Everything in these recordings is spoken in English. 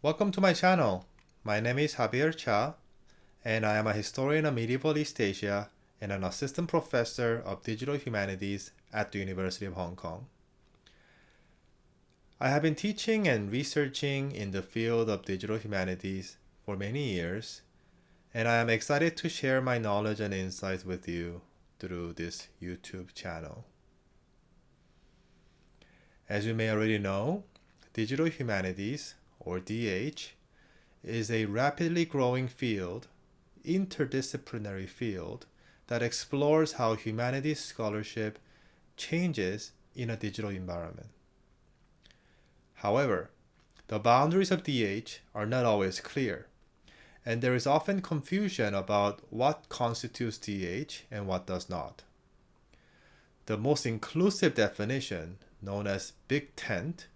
Welcome to my channel. My name is Javier Cha, and I am a historian of medieval East Asia and an assistant professor of digital humanities at the University of Hong Kong. I have been teaching and researching in the field of digital humanities for many years, and I am excited to share my knowledge and insights with you through this YouTube channel. As you may already know, digital humanities, or DH, is a rapidly growing field, interdisciplinary field, that explores how humanities scholarship changes in a digital environment. However, the boundaries of DH are not always clear, and there is often confusion about what constitutes DH and what does not. The most inclusive definition, known as Big Tent,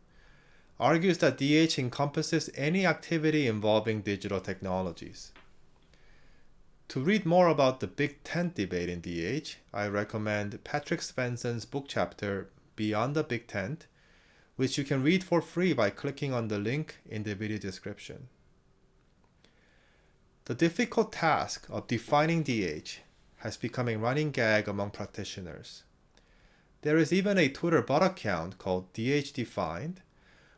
argues that DH encompasses any activity involving digital technologies. To read more about the Big Tent debate in DH, I recommend Patrick Svensson's book chapter Beyond the Big Tent, which you can read for free by clicking on the link in the video description. The difficult task of defining DH has become a running gag among practitioners. There is even a Twitter bot account called DH Defined,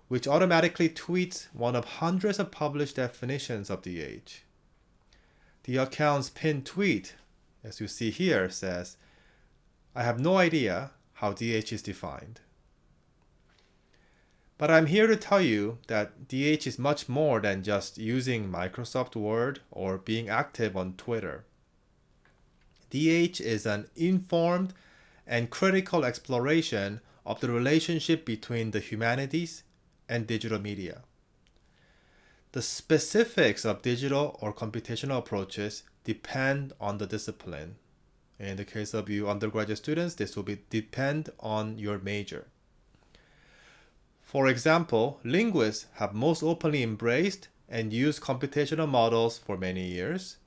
which automatically tweets one of hundreds of published definitions of DH. The account's pinned tweet, as you see here, says, "I have no idea how DH is defined." But I'm here to tell you that DH is much more than just using Microsoft Word or being active on Twitter. DH is an informed and critical exploration of the relationship between the humanities and digital media. The specifics of digital or computational approaches depend on the discipline. In the case of you undergraduate students, this will depend on your major. For example, linguists have most openly embraced and used computational models for many years.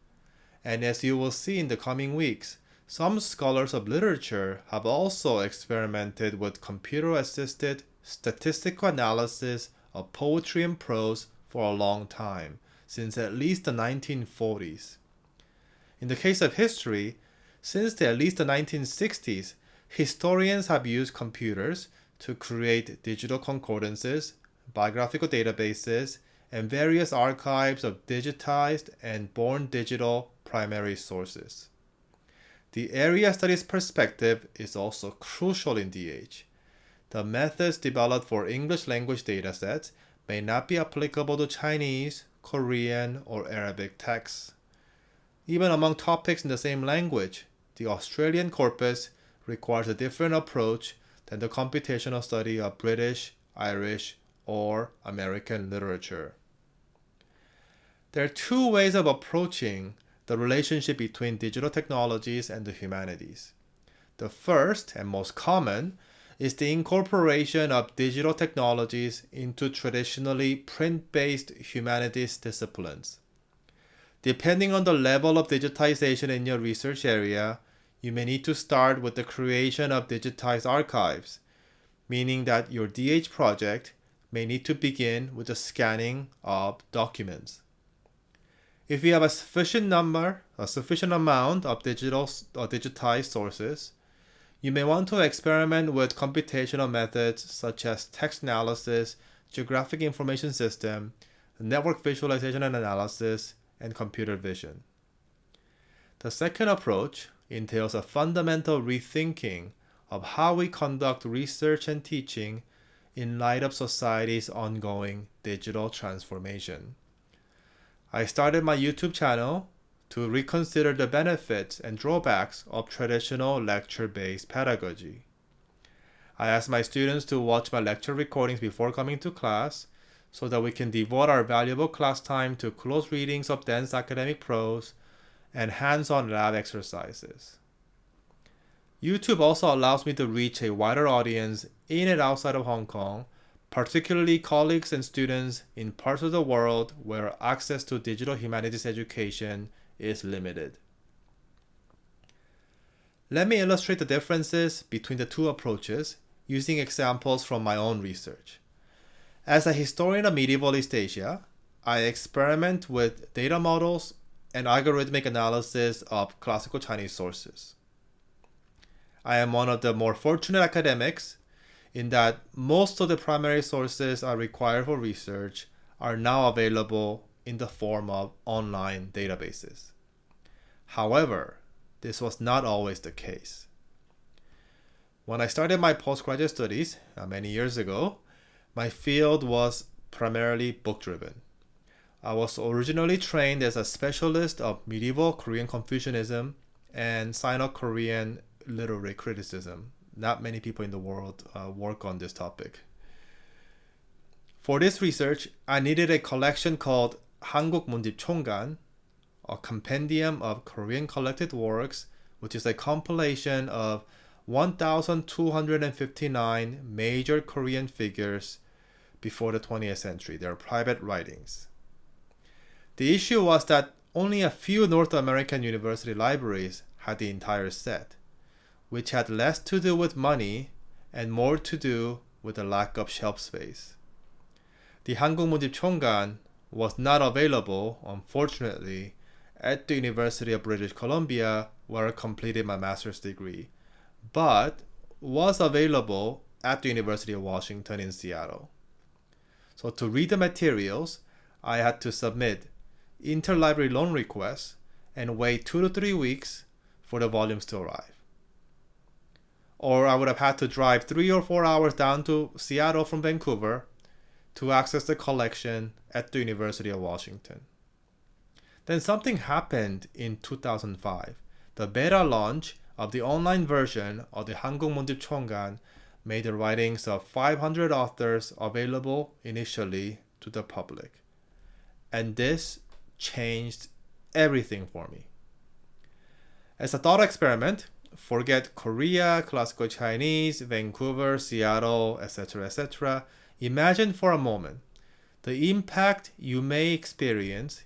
And as you will see in the coming weeks, some scholars of literature have also experimented with computer-assisted statistical analysis of poetry and prose for a long time, since at least the 1940s. In the case of history, since at least the 1960s, historians have used computers to create digital concordances, biographical databases, and various archives of digitized and born digital primary sources. The area studies perspective is also crucial in DH. The methods developed for English language datasets may not be applicable to Chinese, Korean, or Arabic texts. Even among topics in the same language, the Australian corpus requires a different approach than the computational study of British, Irish, or American literature. There are two ways of approaching the relationship between digital technologies and the humanities. The first and most common is the incorporation of digital technologies into traditionally print-based humanities disciplines. Depending on the level of digitization in your research area, you may need to start with the creation of digitized archives, meaning that your DH project may need to begin with the scanning of documents. If you have a sufficient amount of digitized sources, you may want to experiment with computational methods such as text analysis, geographic information system, network visualization and analysis, and computer vision. The second approach entails a fundamental rethinking of how we conduct research and teaching in light of society's ongoing digital transformation. I started my YouTube channel to reconsider the benefits and drawbacks of traditional lecture-based pedagogy. I asked my students to watch my lecture recordings before coming to class so that we can devote our valuable class time to close readings of dense academic prose and hands-on lab exercises. YouTube also allows me to reach a wider audience in and outside of Hong Kong, particularly colleagues and students in parts of the world where access to digital humanities education is limited. Let me illustrate the differences between the two approaches using examples from my own research. As a historian of medieval East Asia, I experiment with data models and algorithmic analysis of classical Chinese sources. I am one of the more fortunate academics in that most of the primary sources I require for research are now available in the form of online databases. However, this was not always the case. When I started my postgraduate studies many years ago, my field was primarily book-driven. I was originally trained as a specialist of medieval Korean Confucianism and Sino-Korean literary criticism. Not many people in the world work on this topic. For this research, I needed a collection called 한국 문집 총간, a compendium of Korean collected works, which is a compilation of 1,259 major Korean figures before the 20th century, their private writings. The issue was that only a few North American university libraries had the entire set, which had less to do with money and more to do with the lack of shelf space. The 한국 문집 총간 was not available, unfortunately, at the University of British Columbia, where I completed my master's degree, but was available at the University of Washington in Seattle. So to read the materials, I had to submit interlibrary loan requests and wait 2 to 3 weeks for the volumes to arrive. Or I would have had to drive 3 or 4 hours down to Seattle from Vancouver to access the collection at the University of Washington. Then something happened in 2005. The beta launch of the online version of the 한국 문집 총간 made the writings of 500 authors available initially to the public. And this changed everything for me. As a thought experiment, forget Korea, classical Chinese, Vancouver, Seattle, etc. Imagine for a moment the impact you might experience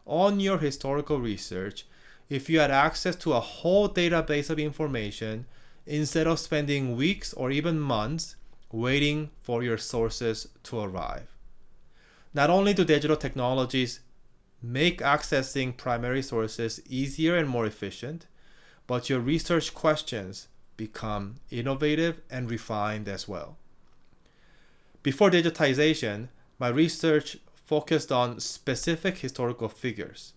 on your historical research if you had access to a whole database of information instead of spending weeks or even months waiting for your sources to arrive. Not only do digital technologies make accessing primary sources easier and more efficient, but your research questions become innovative and refined as well. Before digitization, my research focused on specific historical figures.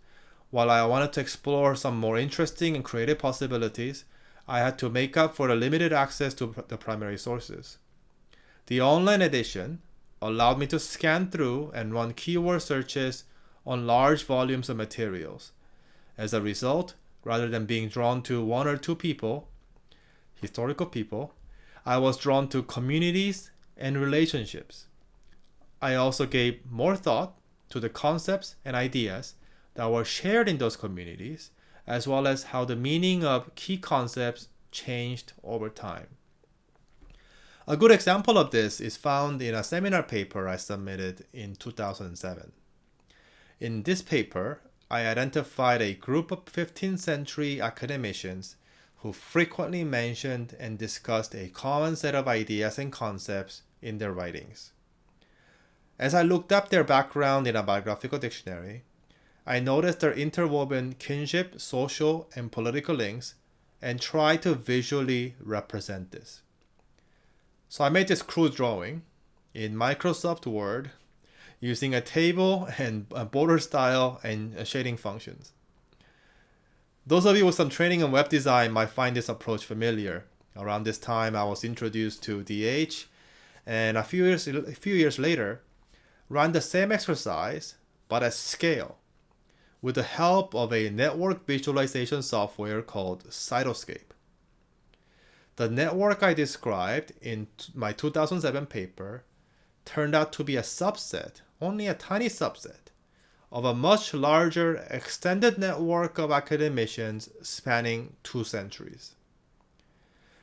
While I wanted to explore some more interesting and creative possibilities, I had to make up for the limited access to the primary sources. The online edition allowed me to scan through and run keyword searches on large volumes of materials. As a result, rather than being drawn to one or two people, historical people, I was drawn to communities and relationships. I also gave more thought to the concepts and ideas that were shared in those communities, as well as how the meaning of key concepts changed over time. A good example of this is found in a seminar paper I submitted in 2007. In this paper, I identified a group of 15th century academicians who frequently mentioned and discussed a common set of ideas and concepts in their writings. As I looked up their background in a biographical dictionary, I noticed their interwoven kinship, social, and political links and tried to visually represent this. So I made this crude drawing in Microsoft Word using a table and a border style and shading functions. Those of you with some training in web design might find this approach familiar. Around this time, I was introduced to DH, and a few years later, ran the same exercise, but at scale, with the help of a network visualization software called Cytoscape. The network I described in my 2007 paper turned out to be a subset, only a tiny subset, of a much larger extended network of academicians spanning 2 centuries.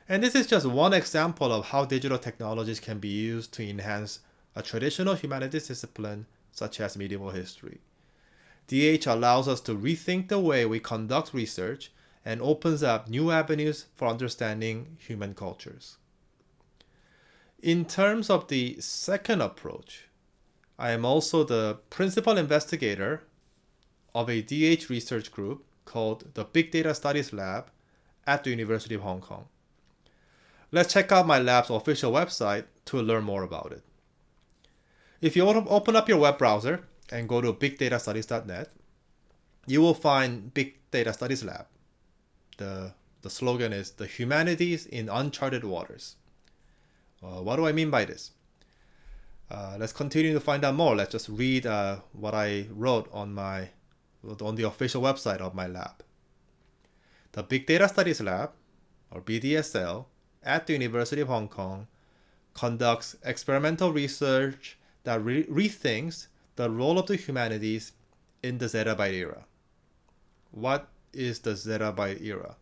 And this is just one example of how digital technologies can be used to enhance a traditional humanities discipline such as medieval history. DH allows us to rethink the way we conduct research and opens up new avenues for understanding human cultures. In terms of the second approach, I am also the principal investigator of a DH research group called the Big Data Studies Lab at the University of Hong Kong. Let's check out my lab's official website to learn more about it. If you open up your web browser and go to bigdatastudies.net, you will find Big Data Studies Lab. The slogan is the Humanities in Uncharted Waters. What do I mean by this? Let's continue to find out more. Let's just read what I wrote on the official website of my lab. The Big Data Studies Lab, or BDSL, at the University of Hong Kong conducts experimental research that rethinks the role of the humanities in the zettabyte era. What is the zettabyte era?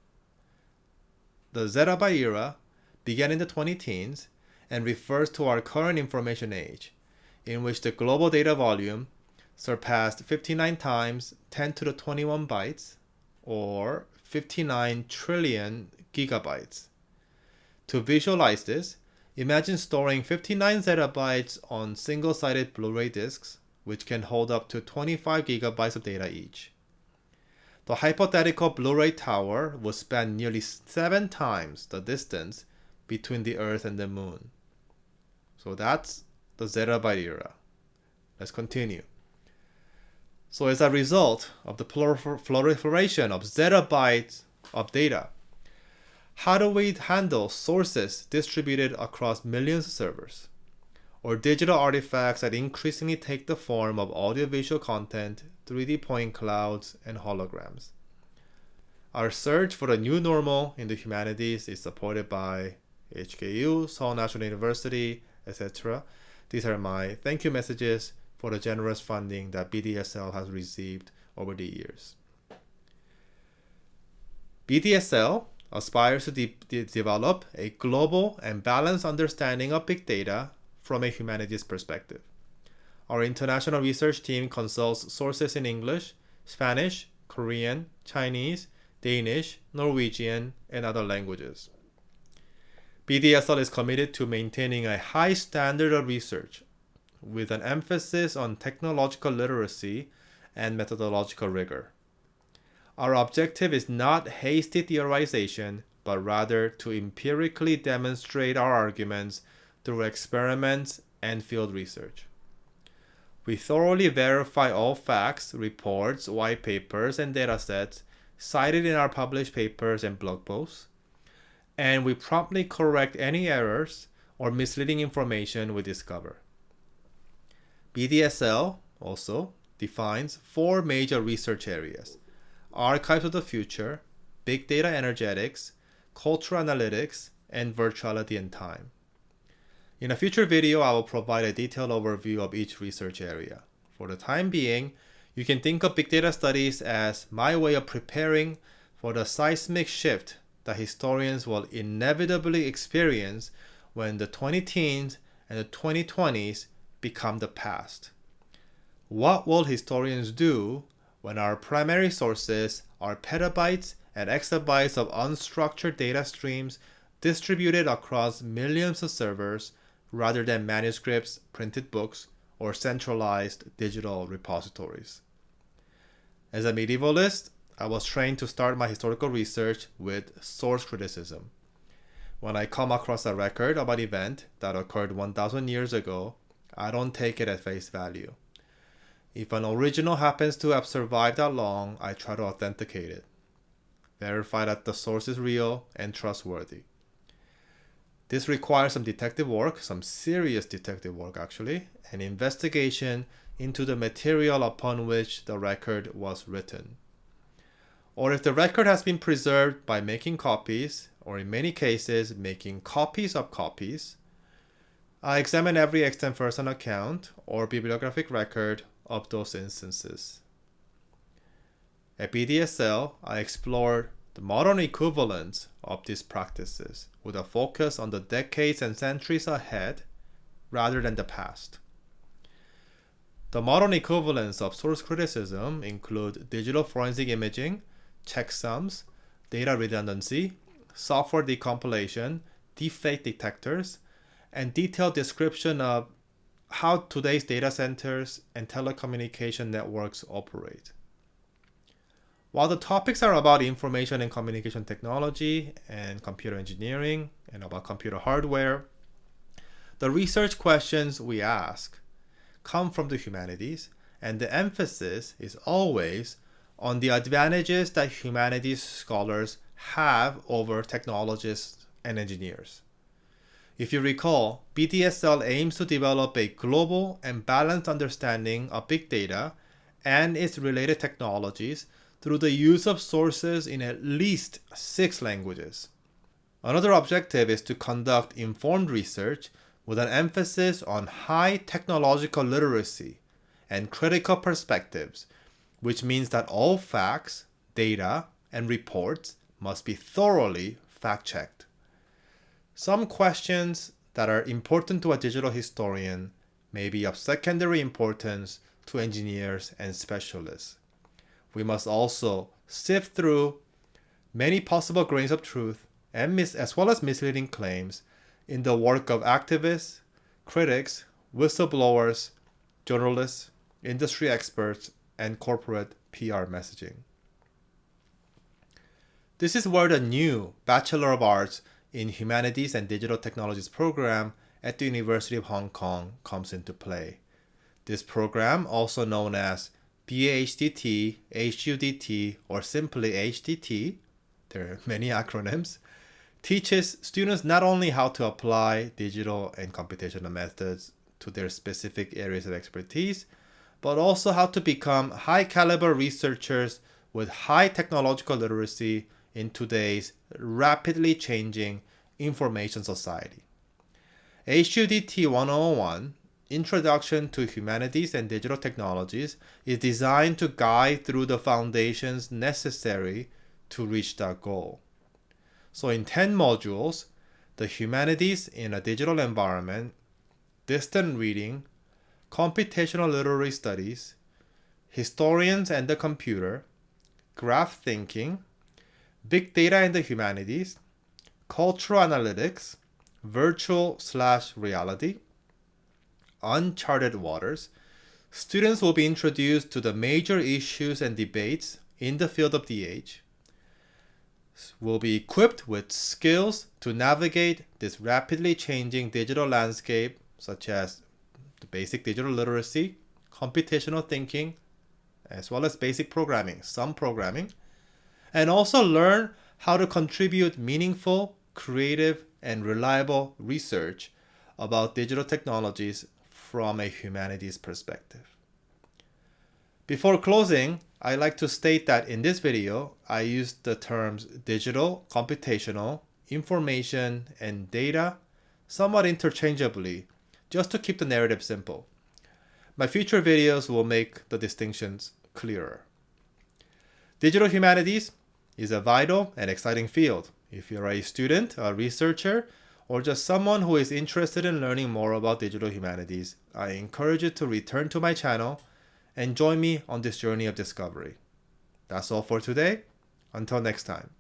The zettabyte era began in the 20-teens and refers to our current information age, in which the global data volume surpassed 59 times 10 to the 21 bytes, or 59 trillion gigabytes. To visualize this, imagine storing 59 zettabytes on single-sided Blu-ray discs, which can hold up to 25 gigabytes of data each. The hypothetical Blu-ray tower would span nearly 7 times the distance between the Earth and the Moon. So that's the zettabyte era. Let's continue. So as a result of the proliferation of zettabytes of data, how do we handle sources distributed across millions of servers, or digital artifacts that increasingly take the form of audiovisual content, 3D point clouds, and holograms? Our search for the new normal in the humanities is supported by HKU, Seoul National University, etc. These are my thank you messages for the generous funding that BDSL has received over the years. BDSL aspires to develop a global and balanced understanding of big data from a humanities perspective. Our international research team consults sources in English, Spanish, Korean, Chinese, Danish, Norwegian, and other languages. BDSL is committed to maintaining a high standard of research with an emphasis on technological literacy and methodological rigor. Our objective is not hasty theorization, but rather to empirically demonstrate our arguments through experiments and field research. We thoroughly verify all facts, reports, white papers, and datasets cited in our published papers and blog posts, and we promptly correct any errors or misleading information we discover. BDSL also defines 4 major research areas: archives of the future, big data energetics, cultural analytics, and virtuality and time. In a future video, I will provide a detailed overview of each research area. For the time being, you can think of big data studies as my way of preparing for the seismic shift that historians will inevitably experience when the 20-teens and the 2020s become the past. What will historians do when our primary sources are petabytes and exabytes of unstructured data streams distributed across millions of servers rather than manuscripts, printed books, or centralized digital repositories? As a medievalist, I was trained to start my historical research with source criticism. When I come across a record of an event that occurred 1,000 years ago, I don't take it at face value. If an original happens to have survived that long, I try to authenticate it. Verify that the source is real and trustworthy. This requires some detective work, some serious detective work actually, and investigation into the material upon which the record was written. Or if the record has been preserved by making copies, or in many cases making copies of copies, I examine every extant first-hand account or bibliographic record of those instances. At BDSL, I explore the modern equivalents of these practices with a focus on the decades and centuries ahead rather than the past. The modern equivalents of source criticism include digital forensic imaging, checksums, data redundancy, software decompilation, deepfake detectors, and detailed description of how today's data centers and telecommunication networks operate. While the topics are about information and communication technology and computer engineering and about computer hardware, the research questions we ask come from the humanities, and the emphasis is always on the advantages that humanities scholars have over technologists and engineers. If you recall, BDSL aims to develop a global and balanced understanding of big data and its related technologies through the use of sources in at least 6 languages. Another objective is to conduct informed research with an emphasis on high technological literacy and critical perspectives, which means that all facts, data, and reports must be thoroughly fact-checked. Some questions that are important to a digital historian may be of secondary importance to engineers and specialists. We must also sift through many possible grains of truth and as well as misleading claims in the work of activists, critics, whistleblowers, journalists, industry experts, and corporate PR messaging. This is where the new Bachelor of Arts in Humanities and Digital Technologies program at the University of Hong Kong comes into play. This program, also known as BAHDT, HUDT, or simply HDT, there are many acronyms, teaches students not only how to apply digital and computational methods to their specific areas of expertise, but also how to become high-caliber researchers with high technological literacy in today's rapidly changing information society. HUDT 101, Introduction to Humanities and Digital Technologies, is designed to guide through the foundations necessary to reach that goal. So in 10 modules, the humanities in a digital environment, distant reading, computational literary studies, historians and the computer, graph thinking, big data and the humanities, cultural analytics, virtual/reality, uncharted waters, students will be introduced to the major issues and debates in the field of the age, will be equipped with skills to navigate this rapidly changing digital landscape, such as the basic digital literacy, computational thinking, as well as basic programming, some programming, and also learn how to contribute meaningful, creative, and reliable research about digital technologies from a humanities perspective. Before closing, I'd like to state that in this video, I used the terms digital, computational, information, and data somewhat interchangeably, just to keep the narrative simple. My future videos will make the distinctions clearer. Digital humanities is a vital and exciting field. If you're a student, a researcher, or just someone who is interested in learning more about digital humanities, I encourage you to return to my channel and join me on this journey of discovery. That's all for today. Until next time.